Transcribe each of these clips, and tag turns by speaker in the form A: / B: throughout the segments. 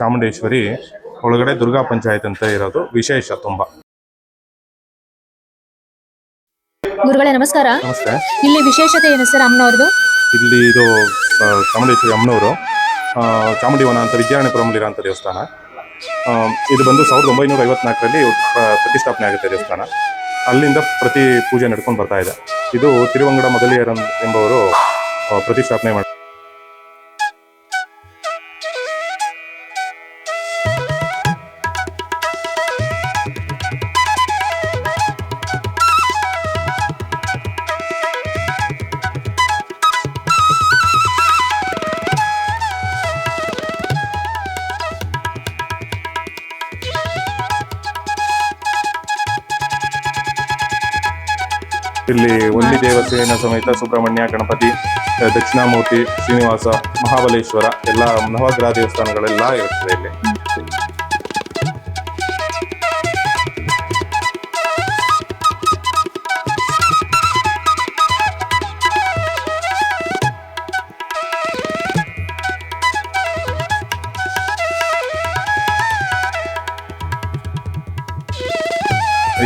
A: ಚಾಮುಂಡೇಶ್ವರಿ ಒಳಗಡೆ ದುರ್ಗಾ ಪಂಚಾಯತ್ ಅಂತ ಇರೋದು ವಿಶೇಷ ತುಂಬಾ.
B: ಗುರುಗಳೇ ನಮಸ್ಕಾರ.
A: ನಮಸ್ತೆ.
B: ಇಲ್ಲಿ ವಿಶೇಷತೆ ಏನು ಸರ್ ಅಮ್ಮನವ್ರದ್ದು?
A: ಇಲ್ಲಿ ಇದು ಚಾಮುಂಡೇಶ್ವರಿ ಅಮ್ಮನವರು ಚಾಮುಂಡಿವನ ಅಂತ ವಿದ್ಯಾರಣ್ಯಪುರಮಲ್ಲಿರೋಂಥ ದೇವಸ್ಥಾನ. ಇದು ಬಂದು 1954ರಲ್ಲಿ ಪ್ರತಿಷ್ಠಾಪನೆ ಆಗುತ್ತೆ ದೇವಸ್ಥಾನ. ಅಲ್ಲಿಂದ ಪ್ರತಿ ಪೂಜೆ ನಡ್ಕೊಂಡು ಬರ್ತಾ ಇದೆ. ಇದು ತಿರುವಂಗಡ ಮೊದಲಿಯರ್ ಎಂಬವರು ಪ್ರತಿಷ್ಠಾಪನೆ ಮಾಡಿ. ಇಲ್ಲಿ ಒಲ್ಲಿ ದೇವಸೇನ ಸಮೇತ ಸುಬ್ರಹ್ಮಣ್ಯ, ಗಣಪತಿ, ದಕ್ಷಿಣಾಮೂರ್ತಿ, ಶ್ರೀನಿವಾಸ, ಮಹಾಬಲೇಶ್ವರ ಎಲ್ಲ ನವಗ್ರಹ ದೇವಸ್ಥಾನಗಳೆಲ್ಲ ಇರುತ್ತದೆ ಇಲ್ಲಿ.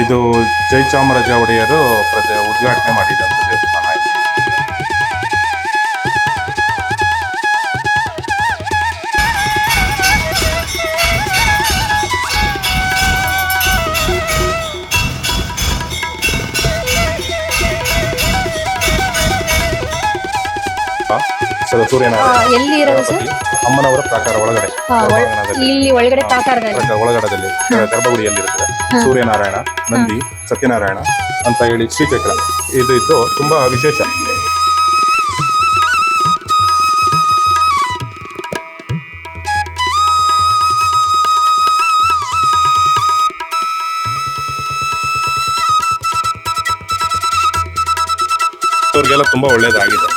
A: ಇದು ಜಯಚಾಮರಾಜ ಒಡೆಯರು ಉದ್ಘಾಟನೆ ಮಾಡಿದಂಥ ದೇವಸ್ಥಾನ.
B: ಎಲ್ಲಿ ಇರೋದು ಸರ್?
A: ಅಮ್ಮನವರ ಪ್ರಾಕಾರ ಒಳಗಡೆ
B: ಇಲ್ಲಿ ಒಳಗಡೆ ಪ್ರಾಕಾರದಲ್ಲಿ
A: ಒಳಗಡದಲ್ಲಿ ಗರ್ಭಗುಡಿಯಲ್ಲಿರುತ್ತದೆ. ಸೂರ್ಯನಾರಾಯಣ, ನಂದಿ, ಸತ್ಯನಾರಾಯಣ ಅಂತ ಹೇಳಿ ಶ್ರೀಚಕ್ರ ಇದು ಇದ್ದು ತುಂಬಾ ವಿಶೇಷ. ಅವ್ರಿಗೆಲ್ಲ ತುಂಬಾ ಒಳ್ಳೇದಾಗಿದೆ.